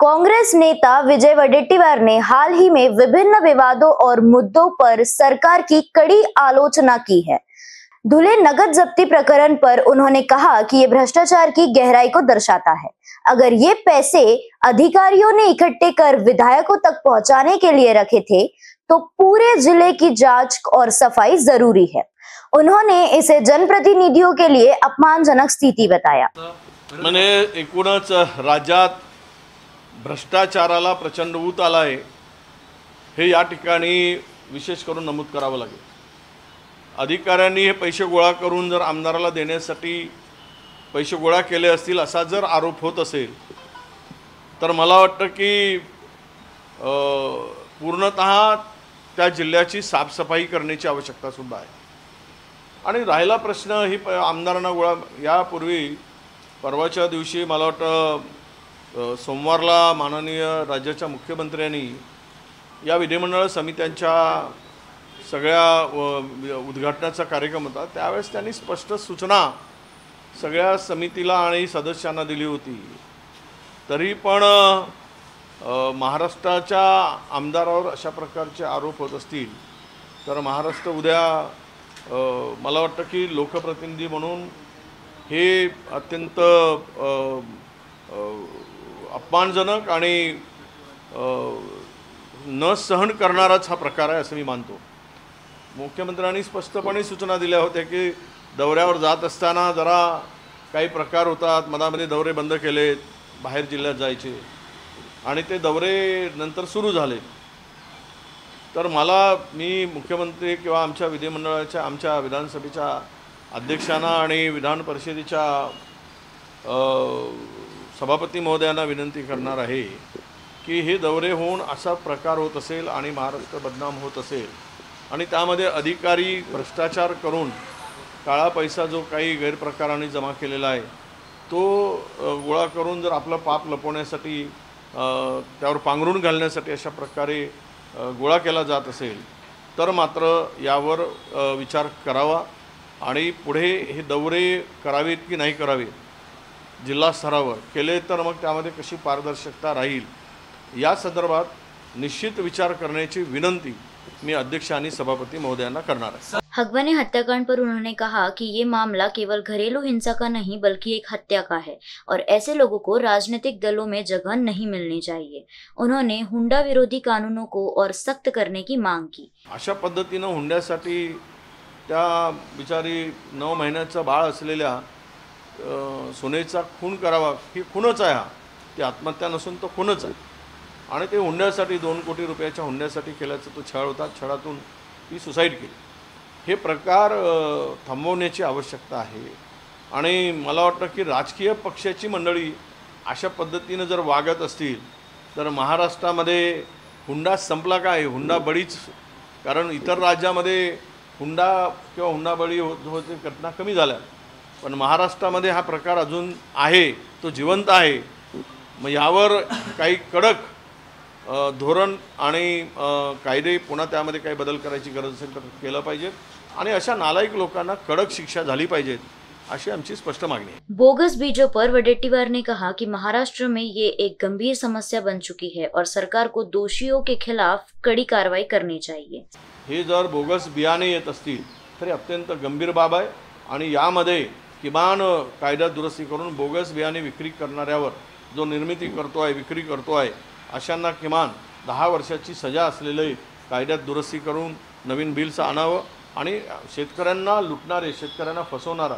कांग्रेस नेता विजय वडेट्टीवार ने हाल ही में विभिन्न विवादों और मुद्दों पर सरकार की कड़ी आलोचना की है। धुले नकद जब्ती प्रकरण पर उन्होंने कहा कि ये भ्रष्टाचार की गहराई को दर्शाता है। अगर ये पैसे अधिकारियों ने इकट्ठे कर विधायकों तक पहुंचाने के लिए रखे थे तो पूरे जिले की जांच और सफाई जरूरी है। उन्होंने इसे जनप्रतिनिधियों के लिए अपमानजनक स्थिति बताया। मैंने एकूणच राज्यात भ्रष्टाचाराला प्रचंड ऊत आला आहे हे या ठिकाणी विशेष करून नमूद करावं लागेल। अधिकाऱ्यांनी हे पैसे गोळा करून जर आमदाराला देण्यासाठी पैसे गोळा केले असतील असा जर आरोप होत असेल तर मला वाटतं की पूर्णतः त्या जिल्ह्याची साफसफाई करण्याची आवश्यकता सुद्धा आहे। आणि राहिला प्रश्न ही आमदारांना गोळा यापूर्वी परवाच्या दिवशी मला वाटतं सोमवारला माननीय राज्याच्या मुख्यमंत्र्यांनी या विधिमंडळ समित्यांच्या सगळ्या उद्घाटनाचा कार्यक्रम होता त्यावेळेस त्यांनी स्पष्ट सूचना सगळ्या समितीला आणि सदस्यांना दिली होती। तरी पण महाराष्ट्राच्या आमदारावर अशा प्रकारचे आरोप होत असतील तर महाराष्ट्र उद्या मला वाटतं की लोकप्रतिनिधी म्हणून हे अत्यंत अपमानजनक आणि न सहन करणाराच हा प्रकार आहे असं मी मानतो। मुख्यमंत्र्यांनी स्पष्टपणे सूचना दिल्या होत्या की दौऱ्यावर जात असताना जरा काही प्रकार होतात, मनामध्ये दौरे बंद केलेत, बाहेर जिल्ह्यात जायचे आणि ते दौरे नंतर सुरू झाले। तर मी मुख्यमंत्री किंवा आमच्या विधिमंडळाच्या आमच्या विधानसभेच्या अध्यक्षांना आणि विधान परिषदेच्या सभापती महोदयांना विनंती करणार आहे की हे दौरे होऊन असा प्रकार होत असेल आणि महाराष्ट्र बदनाम होत असेल आणि त्यामध्ये अधिकारी भ्रष्टाचार करून काळा पैसा जो काही गैरप्रकाराने जमा केलेला आहे तो गोळा करून जर आपलं पाप लपवण्यासाठी त्यावर पांघरून घालण्यासाठी अशा प्रकारे गोळा केला जात असेल तर मात्र यावर विचार करावा आणि पुढे हे दौरे करावेत की नाही करावेत जिल्हा स्तरावर केले तर मग त्यामध्ये कशी पारदर्शकता राहील या संदर्भात निश्चित विचार करण्याची विनंती मैं अध्यक्ष आणि सभापति महोदयांना करना है। हगवने हत्याकांड पर उन्होंने कहा कि ये मामला केवल घरेलू हिंसा का नहीं बल्कि एक हत्या का है और ऐसे लोगों को राजनीतिक दलों में जगह नहीं मिलनी चाहिए। उन्होंने हुंडा विरोधी कानूनों को और सख्त करने की मांग की। अशा पद्धतीने हुंड्यासाठी त्या बिचारी 9 महिन्याचा बाळ असलेल्या सुनेचा खून करावा ही खूनच आहे। ती आत्महत्या नसून तो खूनच आहे आणि ते हुंड्यासाठी 2 कोटी रुपयाच्या हुंड्यासाठी केल्याचा तो छळ होता। छळातून ती सुसाईड केली। हे प्रकार थांबवण्याची आवश्यकता आहे आणि मला वाटतं की राजकीय पक्षाची मंडळी अशा पद्धतीने जर वागत असतील तर महाराष्ट्रामध्ये हुंडा संपला काय? हुंडा बळीच, कारण इतर राज्यामध्ये हुंडा किंवा हुंडाबळी होते घटना कमी झाल्या पण महाराष्ट्रामध्ये हा प्रकार अजून आहे, तो जिवंत आहे। मग यावर काही कडक धोरण आणि कायदे पुन्हा त्यामध्ये काही बदल करायची गरज असेल तर केलं पाहिजे आणि अशा नालायक लोकांना कडक शिक्षा झाली पाहिजे अशी आमची स्पष्ट मागणी है। बोगस बीजों पर वडेट्टीवार ने कहा कि महाराष्ट्र में ये एक गंभीर समस्या बन चुकी है और सरकार को दोषियों के खिलाफ कड़ी कार्रवाई करनी चाहिए। हे जर बोगस बियाणे येत असतील तर अत्यंत गंभीर बाब आहे आणि यामध्ये किमान कायदा दुरुस्ती करून बोगस बियाणे विक्री करणाऱ्यावर जो निर्मिती करतो आहे, विक्री करतो आहे अशांना किमान 10 वर्षाची सजा असलेले कायद्यात दुरुस्ती करून नवीन बिल्स आणावं आणि शेतकऱ्यांना लुटणारे, शेतकऱ्यांना फसवणारा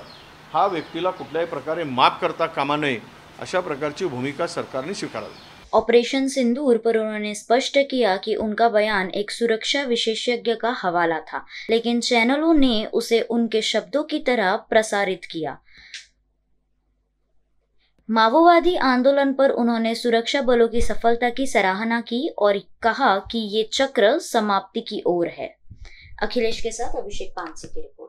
हा व्यक्तीला कुठल्याही प्रकारे माफ करता कामा नये अशा प्रकारची भूमिका सरकारने स्वीकारावी। ऑपरेशन सिंदूर पर उन्होंने स्पष्ट किया कि उनका बयान एक सुरक्षा विशेषज्ञ का हवाला था, लेकिन चैनलों ने उसे उनके शब्दों की तरह प्रसारित किया। माओवादी आंदोलन पर उन्होंने सुरक्षा बलों की सफलता की सराहना की और कहा कि ये चक्र समाप्ति की ओर है। अखिलेश के साथ अभिषेक पानसे की रिपोर्ट।